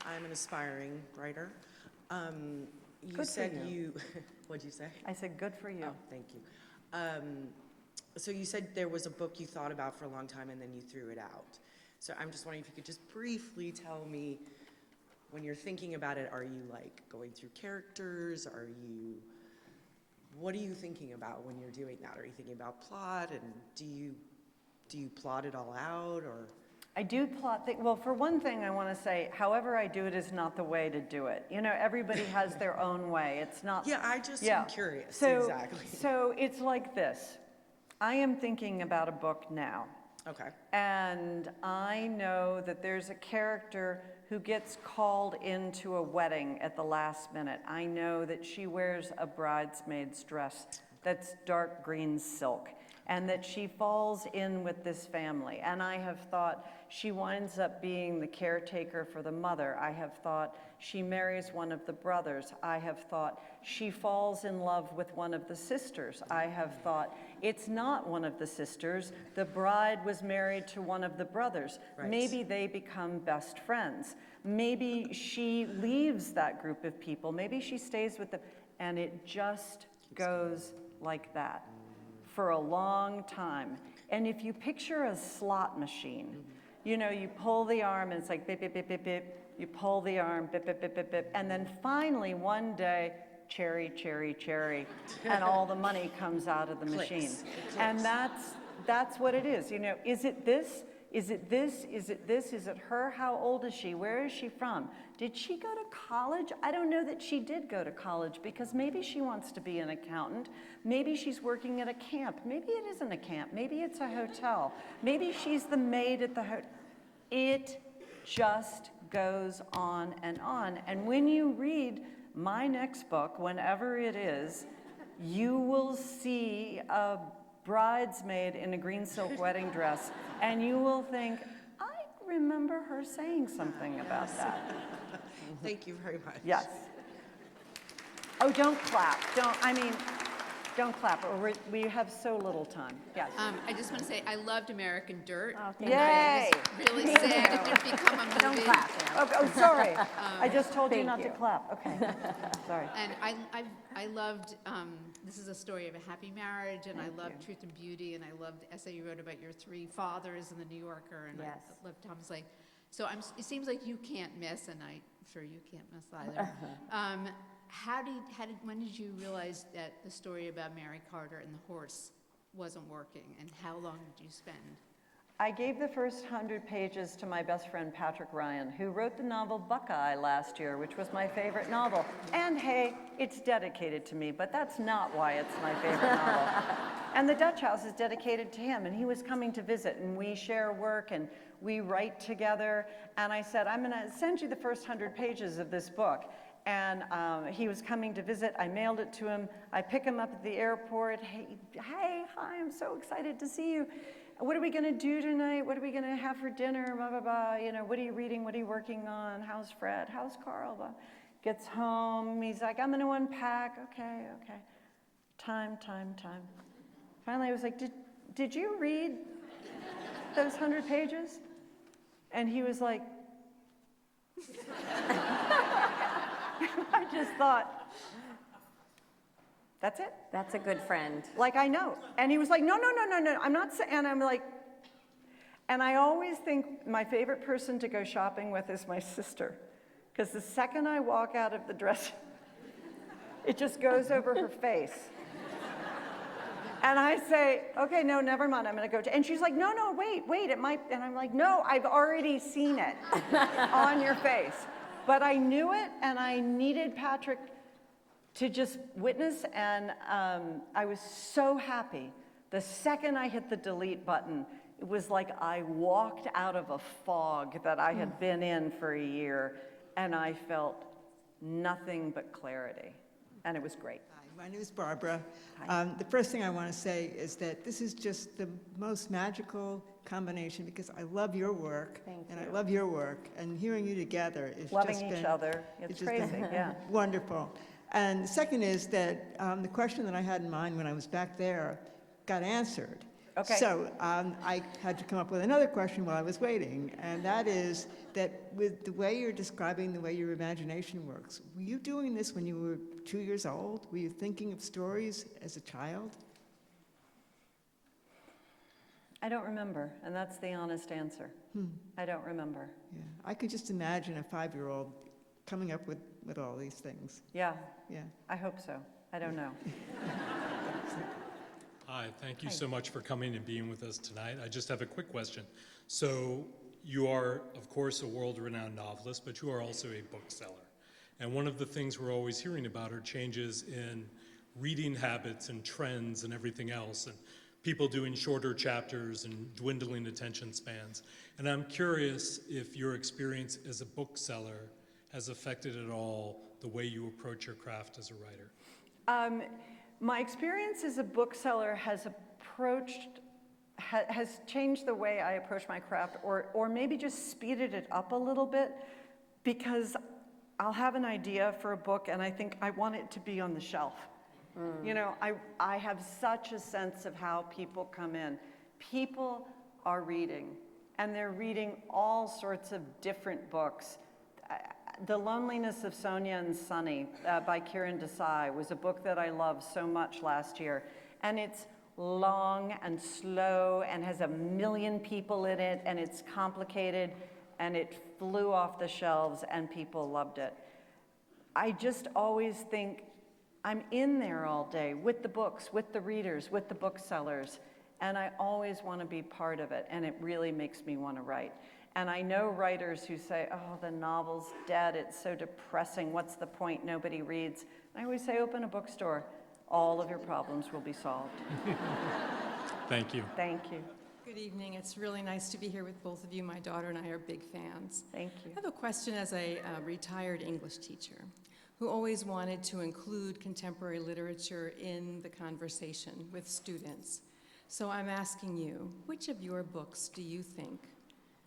I'm an aspiring writer. You
Good for
said
you.
what'd you say?
I said, good for you.
Oh, thank you. So you said there was a book you thought about for a long time and then you threw it out. So I'm just wondering if you could just briefly tell me, when you're thinking about it, are you like going through characters? What are you thinking about when you're doing that? Are you thinking about plot, and do you plot it all out, or?
I do plot well, for one thing, I want to say, however I do it is not the way to do it. You know, everybody has their own way. It's not.
Yeah, I just am curious,
So,
exactly.
So it's like this. I am thinking about a book now.
Okay.
And I know that there's a character who gets called into a wedding at the last minute. I know that she wears a bridesmaid's dress that's dark green silk, and that she falls in with this family. And I have thought she winds up being the caretaker for the mother. I have thought she marries one of the brothers. I have thought she falls in love with one of the sisters. I have thought it's not one of the sisters. The bride was married to one of the brothers.
Right.
Maybe they become best friends. Maybe she leaves that group of people. Maybe she stays with them. And it just goes like that for a long time. And if you picture a slot machine, you know, you pull the arm and it's like bip, bip, bip, bip, bip. You pull the arm, bip, bip, bip, bip, bip. And then finally one day, cherry, cherry, cherry, and all the money comes out of the machine. And that's what it is. You know, is it this? Is it this? Is it this? Is it her? How old is she? Where is she from? Did she go to college? I don't know that she did go to college, because maybe she wants to be an accountant. Maybe she's working at a camp. Maybe it isn't a camp. Maybe it's a hotel. Maybe she's the maid at the hotel. It just goes on and on. And when you read my next book, whenever it is, you will see a bridesmaid in a green silk wedding dress, and you will think, I remember her saying something about that.
Thank you very much.
Yes. Oh, don't clap. Don't clap. Or we have so little time. Yes.
I just want to say I loved American Dirt.
Oh, thank
And I
Yay!
was really sad it didn't become a movie.
Don't clap.
Oh, sorry. I just told you
Thank
not to
you.
clap. Okay. Sorry.
And I loved, this is a story of a happy marriage, and I loved Truth and Beauty, and I loved the essay you wrote about your three fathers in the New Yorker, and
Yes.
I loved Thomas Lake. So it seems like you can't miss, and I'm sure you can't miss either. When did you realize that the story about Mary Carter and the horse wasn't working, and how long did you spend?
I gave the first 100 pages to my best friend Patrick Ryan, who wrote the novel Buckeye last year, which was my favorite novel. And hey, it's dedicated to me, but that's not why it's my favorite novel. And The Dutch House is dedicated to him, and he was coming to visit, and we share work, and we write together. And I said, I'm gonna send you the first 100 pages of this book. And he was coming to visit. I mailed it to him. I pick him up at the airport. Hey, hi, I'm so excited to see you. What are we going to do tonight? What are we going to have for dinner? Blah, blah, blah. You know, what are you reading? What are you working on? How's Fred? How's Carl? Blah. Gets home. He's like, I'm going to unpack. Okay. Time. Finally, I was like, did you read those 100 pages? And he was like, I just thought, that's it?
That's a good friend.
Like, I know. And he was like, no, I'm not saying, and I'm like, and I always think my favorite person to go shopping with is my sister. Because the second I walk out of the dress, it just goes over her face. And I say, okay, no, never mind, I'm gonna go and she's like, no, wait, it might, and I'm like, no, I've already seen it on your face. But I knew it, and I needed Patrick to just witness, and I was so happy. The second I hit the delete button, it was like I walked out of a fog that I had been in for a year, and I felt nothing but clarity, and it was great.
Hi, my name is Barbara. The first thing I want to say is that this is just the most magical combination, because I love your work, and I love your work, and hearing you together is
Loving
just
each
been,
other, it's
just been
crazy, yeah.
wonderful. And the second is that the question that I had in mind when I was back there got answered.
Okay.
So I had to come up with another question while I was waiting, and that is that with the way you're describing the way your imagination works, were you doing this when you were 2 years old? Were you thinking of stories as a child?
I don't remember, and that's the honest answer. I don't remember.
Yeah, I could just imagine a 5-year-old coming up with all these things.
Yeah,
Yeah.
I hope so. I don't know.
Hi, thank you so much for coming and being with us tonight. I just have a quick question. So you are, of course, a world-renowned novelist, but you are also a bookseller. And one of the things we're always hearing about are changes in reading habits and trends and everything else, and people doing shorter chapters and dwindling attention spans. And I'm curious if your experience as a bookseller has affected at all the way you approach your craft as a writer.
My experience as a bookseller has changed the way I approach my craft, or maybe just speeded it up a little bit, because I'll have an idea for a book and I think I want it to be on the shelf. You know, I have such a sense of how people come in. People are reading, and they're reading all sorts of different books. The Loneliness of Sonia and Sonny by Kiran Desai was a book that I loved so much last year. And it's long and slow and has 1 million people in it, and it's complicated, and it flew off the shelves and people loved it. I just always think I'm in there all day with the books, with the readers, with the booksellers, and I always want to be part of it, and it really makes me want to write. And I know writers who say, oh, the novel's dead, it's so depressing, what's the point, nobody reads. I always say, open a bookstore, all of your problems will be solved.
Thank you.
Thank you.
Good evening. It's really nice to be here with both of you. My daughter and I are big fans.
Thank you.
I have a question as a retired English teacher who always wanted to include contemporary literature in the conversation with students. So I'm asking you, which of your books do you think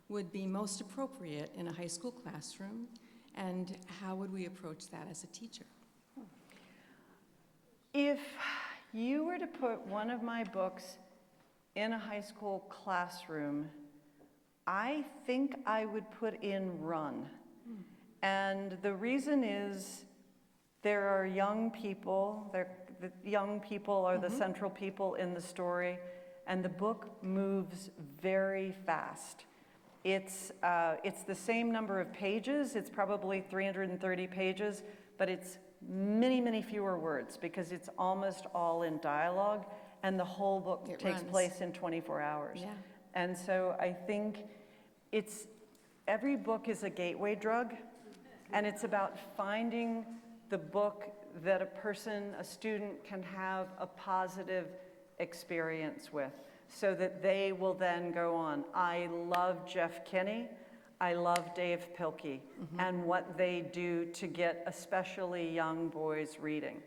would be most appropriate in a high school classroom, and how would we approach that as a teacher?
If you were to put one of my books in a high school classroom, I think I would put in Run. And the reason is there are young people, the young people are the central people in the story, and the book moves very fast. It's the same number of pages, it's probably 330 pages, but it's many, many fewer words because it's almost all in dialogue, and the whole book takes place in 24 hours.
Yeah.
And so I think every book is a gateway drug, and it's about finding the book that a student can have a positive experience with, so that they will then go on. I love Jeff Kinney. I love Dave Pilkey and what they do to get especially young boys reading.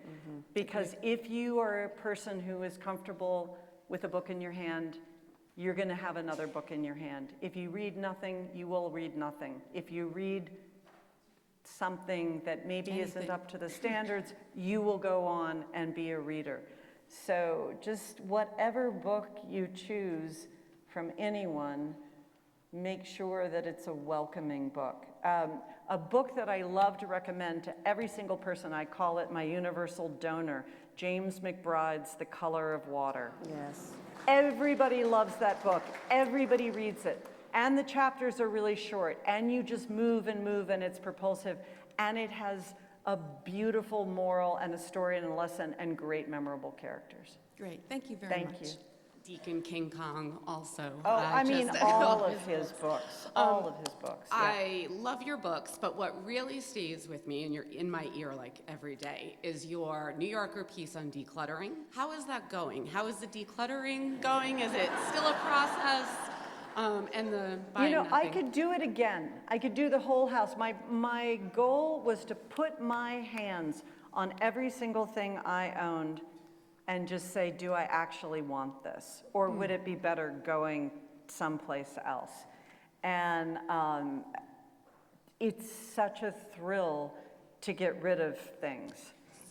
Because if you are a person who is comfortable with a book in your hand, you're going to have another book in your hand. If you read nothing, you will read nothing. If you read something that maybe isn't up to the standards, you will go on and be a reader. So just whatever book you choose from anyone, make sure that it's a welcoming book. A book that I love to recommend to every single person, I call it my universal donor, James McBride's The Color of Water.
Yes.
Everybody loves that book. Everybody reads it. And the chapters are really short, and you just move, and it's propulsive, and it has a beautiful moral and a story and a lesson and great memorable characters.
Great. Thank you very much.
Thank you.
Deacon King Kong also.
Oh, I mean, all of his books, all of his books. Yeah.
I love your books, but what really stays with me, and you're in my ear like every day, is your New Yorker piece on decluttering. How is that going? How is the decluttering going? Is it still a process? And the buying nothing.
I could do it again. I could do the whole house. My goal was to put my hands on every single thing I owned and just say, do I actually want this? Or would it be better going someplace else? And it's such a thrill to get rid of things.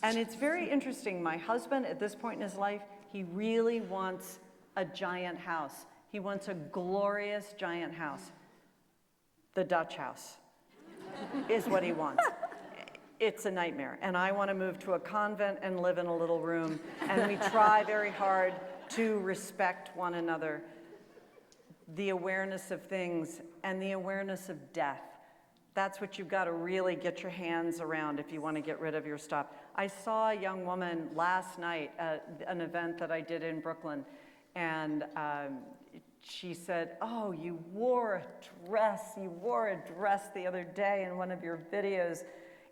And it's very interesting. My husband, at this point in his life, he really wants a giant house. He wants a glorious giant house. The Dutch house is what he wants. It's a nightmare. And I want to move to a convent and live in a little room. And we try very hard to respect one another. The awareness of things and the awareness of death. That's what you've got to really get your hands around if you want to get rid of your stuff. I saw a young woman last night at an event that I did in Brooklyn, and she said, "Oh, you wore a dress the other day in one of your videos.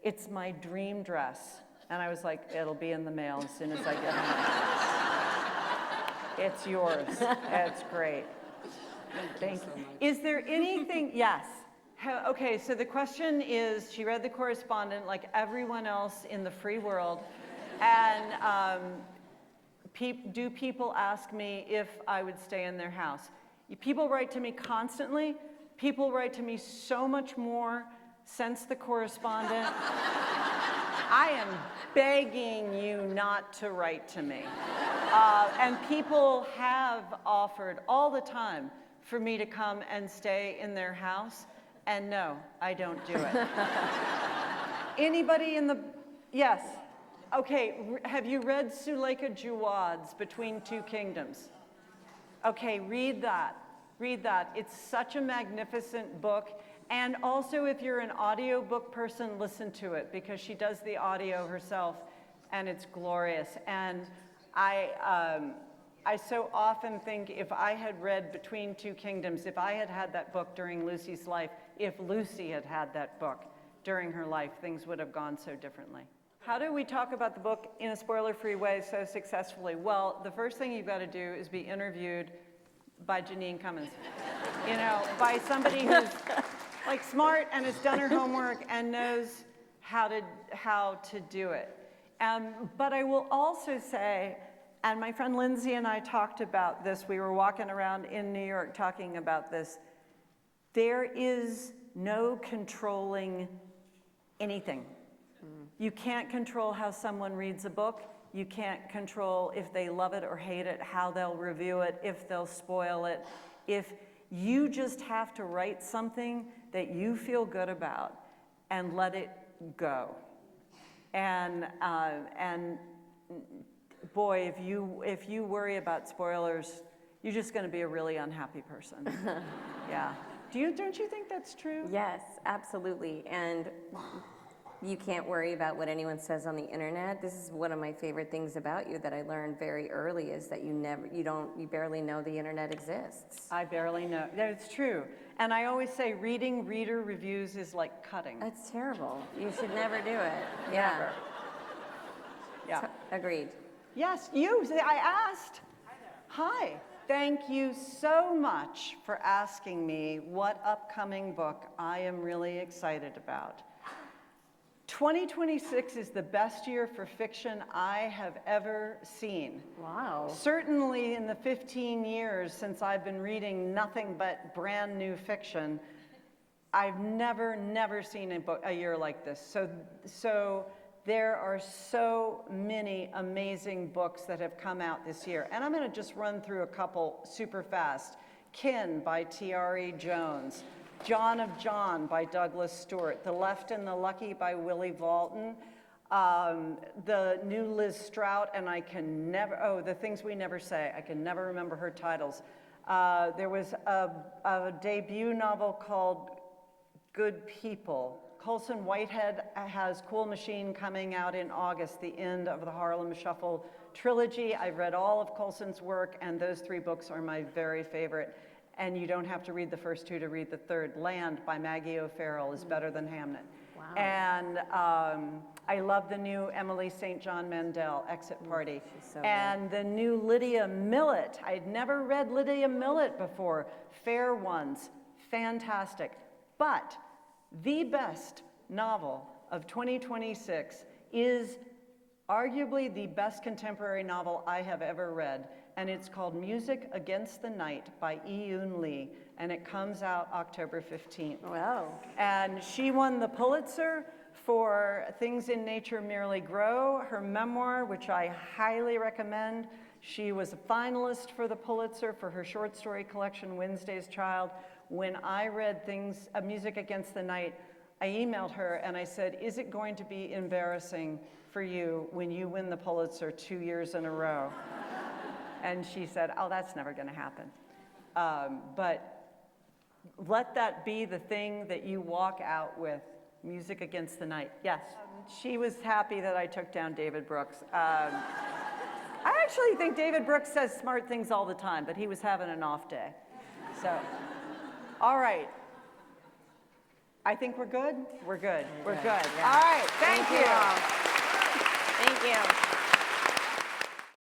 It's my dream dress." And I was like, "It'll be in the mail as soon as I get home." It's yours. It's great. Thank you. Is there anything, yes. Okay, so the question is, she read the correspondent like everyone else in the free world, and do people ask me if I would stay in their house? People write to me constantly. People write to me so much more since the correspondent. I am begging you not to write to me. And people have offered all the time for me to come and stay in their house. And no, I don't do it. Anybody in the, yes. Okay, have you read Suleika Jawad's Between Two Kingdoms? Okay, read that. Read that. It's such a magnificent book. And also, if you're an audiobook person, listen to it, because she does the audio herself, and it's glorious. And I so often think if I had read Between Two Kingdoms, if I had had that book during Lucy's life, if Lucy had had that book during her life, things would have gone so differently. How do we talk about the book in a spoiler-free way so successfully? Well, the first thing you've got to do is be interviewed by Jeanine Cummins. You know, by somebody who's like smart and has done her homework and knows how to do it. But I will also say, and my friend Lindsay and I talked about this, we were walking around in New York talking about this, there is no controlling anything. You can't control how someone reads a book. You can't control if they love it or hate it, how they'll review it, if they'll spoil it. If you just have to write something that you feel good about and let it go. And boy, if you worry about spoilers, you're just going to be a really unhappy person. Yeah. Don't you think that's true?
Yes, absolutely. And you can't worry about what anyone says on the internet. This is one of my favorite things about you that I learned very early, is that you barely know the internet exists.
I barely know. That's true. And I always say reading reader reviews is like cutting.
That's terrible. You should never do it. Yeah.
Never. Yeah.
Agreed.
Yes, I asked. Hi. Thank you so much for asking me what upcoming book I am really excited about. 2026 is the best year for fiction I have ever seen.
Wow.
Certainly in the 15 years since I've been reading nothing but brand new fiction, I've never seen a year like this. So there are so many amazing books that have come out this year. And I'm going to just run through a couple super fast. Kin by T.R.E. Jones. John of John by Douglas Stewart. The Left and the Lucky by Willie Walton. The new Liz Strout, and The Things We Never Say. I can never remember her titles. There was a debut novel called Good People. Colson Whitehead has Cool Machine coming out in August, the end of the Harlem Shuffle trilogy. I've read all of Colson's work, and those 3 books are my very favorite. And you don't have to read the first 2 to read the third. Land by Maggie O'Farrell is better than Hamnet.
Wow. And
I love the new Emily St. John Mandel, Exit Party.
She's so
and the new Lydia Millett. I'd never read Lydia Millett before. Fair Ones, fantastic. But the best novel of 2026 is arguably the best contemporary novel I have ever read. And it's called Music Against the Night by Yoon Lee, and it comes out October 15th.
Wow.
And she won the Pulitzer for Things in Nature Merely Grow, her memoir, which I highly recommend. She was a finalist for the Pulitzer for her short story collection, Wednesday's Child. When I read Music Against the Night, I emailed her and I said, is it going to be embarrassing for you when you win the Pulitzer 2 years in a row? And she said, oh, that's never going to happen. But let that be the thing that you walk out with, Music Against the Night. Yes. She was happy that I took down David Brooks. I actually think David Brooks says smart things all the time, but he was having an off day. So, all right. I think we're good? We're good. We're good.
Yeah.
All right. Thank you.
Thank you.